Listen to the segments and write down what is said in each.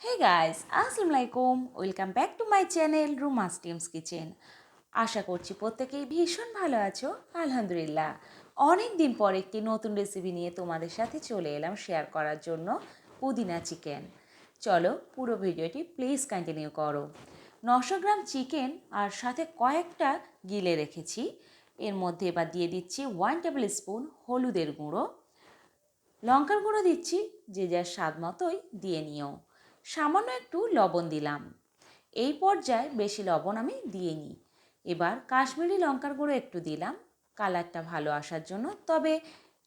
হে guys, আসসালামু আলাইকুম। Welcome back to my channel Ruma's team's kitchen. আশা করছি প্রত্যেকেই ভীষণ ভালো আছো। আলহামদুলিল্লাহ, অনেক দিন পর একটি নতুন রেসিপি নিয়ে তোমাদের সাথে চলে এলাম শেয়ার করার জন্য, পুদিনা চিকেন। চলো পুরো ভিডিওটি প্লিজ কন্টিনিউ করো। 900 গ্রাম চিকেন আর সাথে কয়েকটা গিলে রেখেছি। এর মধ্যে এবার দিয়ে দিচ্ছি 1 টেবিল স্পুন হলুদের গুঁড়ো, লঙ্কার গুঁড়ো দিচ্ছি যে যার স্বাদ মতোই দিয়ে নিও। সামান্য একটু লবণ দিলাম। এই পর্যায়ে বেশি লবণ আমি দিইনি। এবার কাশ্মীরি লঙ্কার গুঁড়ো একটু দিলাম কালারটা ভালো আসার জন্য, তবে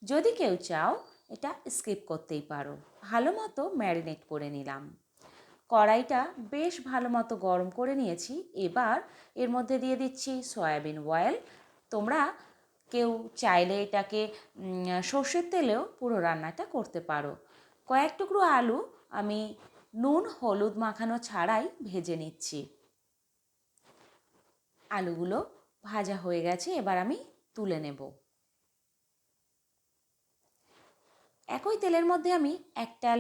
যদি কেউ চাও এটা স্কিপ করতেই পারো। ভালো মতো ম্যারিনেট করে নিলাম। কড়াইটা বেশ ভালো মতো গরম করে নিয়েছি। এবার এর মধ্যে দিয়ে দিচ্ছি সয়াবিন অয়েল। তোমরা কেউ চাইলে এটাকে সর্ষের তেলেও পুরো রান্নাটা করতে পারো। কয়েক টুকরো আলু আমি নুন হলুদ মাখানো ছাড়াই ভেজে নিচ্ছি। আলুগুলো ভাজা হয়ে গেছে, এবার আমি তুলে নেব। একই তেলের মধ্যে আমি একটা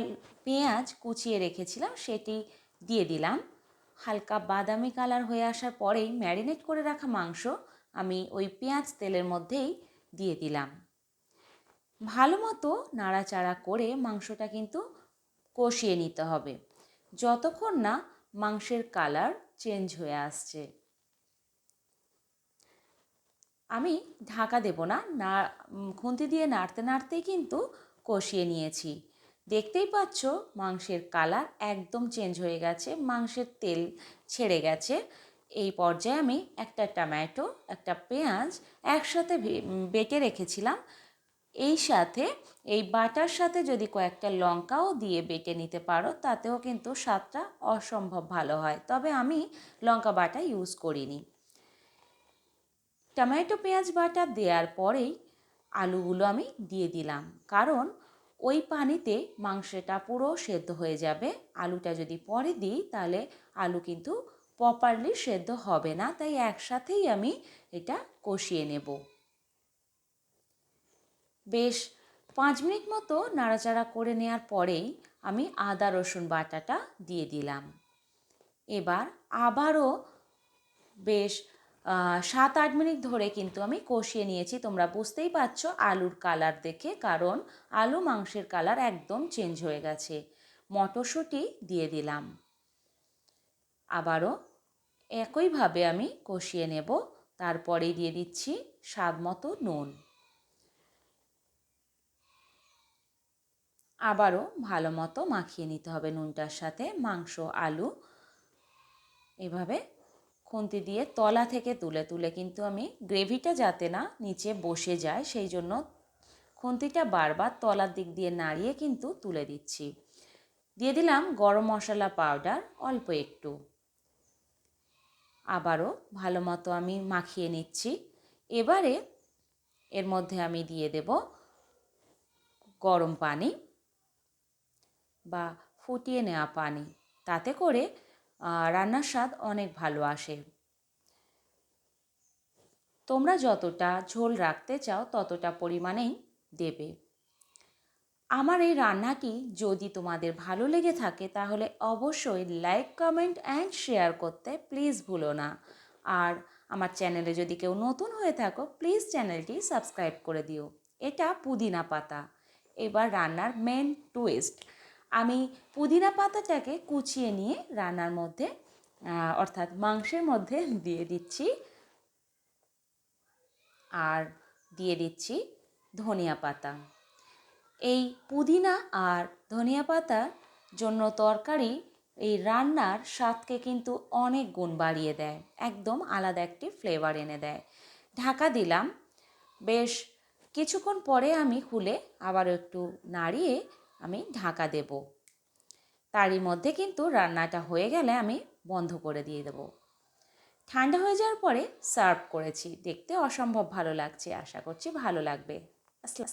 পেঁয়াজ কুচিয়ে রেখেছিলাম, সেটি দিয়ে দিলাম। হালকা বাদামি কালার হয়ে আসার পরেই ম্যারিনেট করে রাখা মাংস আমি ওই পেঁয়াজ তেলের মধ্যেই দিয়ে দিলাম। ভালো মতো নাড়াচাড়া করে মাংসটা কিন্তু কষিয়ে নিতে হবে যতক্ষণ না মাংসের কালার চেঞ্জ হয়ে আসছে। আমি ঢাকা দেব না, খুন্তি দিয়ে নাড়তে নাড়তেই কিন্তু কষিয়ে নিয়েছি। দেখতেই পাচ্ছ মাংসের কালার একদম চেঞ্জ হয়ে গেছে, মাংসের তেল ছেড়ে গেছে। এই পর্যায়ে আমি একটা টমেটো একটা পেঁয়াজ একসাথে বেটে রেখেছিলাম। এই সাথে এই বাটার সাথে যদি কয়েকটা লঙ্কাও দিয়ে বেটে নিতে পারো তাতেও কিন্তু স্বাদটা অসম্ভব ভালো হয়, তবে আমি লঙ্কা বাটা ইউজ করিনি। টমেটো পেঁয়াজ বাটা দেওয়ার পরেই আলুগুলো আমি দিয়ে দিলাম, কারণ ওই পানিতে মাংসটা পুরো সেদ্ধ হয়ে যাবে। আলুটা যদি পরে দিই তাহলে আলু কিন্তু প্রপারলি সেদ্ধ হবে না, তাই একসাথেই আমি এটা কষিয়ে নেব। বেশ 5 মিনিট মতো নাড়াচাড়া করে নেওয়ার পরেই আমি আদা রসুন বাটাটা দিয়ে দিলাম। এবার আবারও বেশ 7-8 মিনিট ধরে কিন্তু আমি কষিয়ে নিয়েছি। তোমরা বুঝতেই পারছো আলুর কালার দেখে, কারণ আলু মাংসের কালার একদম চেঞ্জ হয়ে গেছে। মটরশুঁটি দিয়ে দিলাম। আবারও একইভাবে আমি কষিয়ে নেব। তারপরে দিয়ে দিচ্ছি স্বাদ মতো নুন। আবারও ভালো মতো মাখিয়ে নিতে হবে নুনটার সাথে মাংস আলু। এভাবে খুন্তি দিয়ে তলা থেকে তুলে তুলে কিন্তু আমি গ্রেভিটা যাতে না নিচে বসে যায় সেই জন্য খুন্তিটা বারবার তলার দিক দিয়ে নাড়িয়ে কিন্তু তুলে দিচ্ছি। দিয়ে দিলাম গরম মশলা পাউডার অল্প একটু। আবারও ভালো মতো আমি মাখিয়ে নিচ্ছি। এবারে এর মধ্যে আমি দিয়ে দেব গরম পানি বা ফুটিয়ে নেওয়া পানি, তাতে করে রান্নার স্বাদ অনেক ভালো আসে। তোমরা যতটা ঝোল রাখতে চাও ততটা পরিমাণেই দেবে। আমার এই রান্নাটি যদি তোমাদের ভালো লেগে থাকে তাহলে অবশ্যই লাইক কমেন্ট অ্যান্ড শেয়ার করতে প্লিজ ভুলো না। আর আমার চ্যানেলে যদি কেউ নতুন হয়ে থাকো প্লিজ চ্যানেলটি সাবস্ক্রাইব করে দিও। এটা পুদিনা পাতা। এবার রান্নার মেন টুইস্ট, আমি পুদিনা পাতাটাকে কুচিয়ে নিয়ে রান্নার মধ্যে অর্থাৎ মাংসের মধ্যে দিয়ে দিচ্ছি। আর দিয়ে দিচ্ছি ধনিয়া পাতা। এই পুদিনা আর ধনিয়া পাতার জন্য তরকারি এই রান্নার স্বাদকে কিন্তু অনেক গুণ বাড়িয়ে দেয়, একদম আলাদা একটি ফ্লেভার এনে দেয়। ঢাকা দিলাম। বেশ কিছুক্ষণ পরে আমি খুলে আবার একটু নাড়িয়ে আমি ঢাকা দেব। তারই মধ্যে কিন্তু রান্নাটা হয়ে গেলে আমি বন্ধ করে দিয়ে দেব। ঠান্ডা হয়ে যাওয়ার পরে সার্ভ করেছি। দেখতে অসম্ভব ভালো লাগছে, আশা করছি ভালো লাগবে। আসসালাম।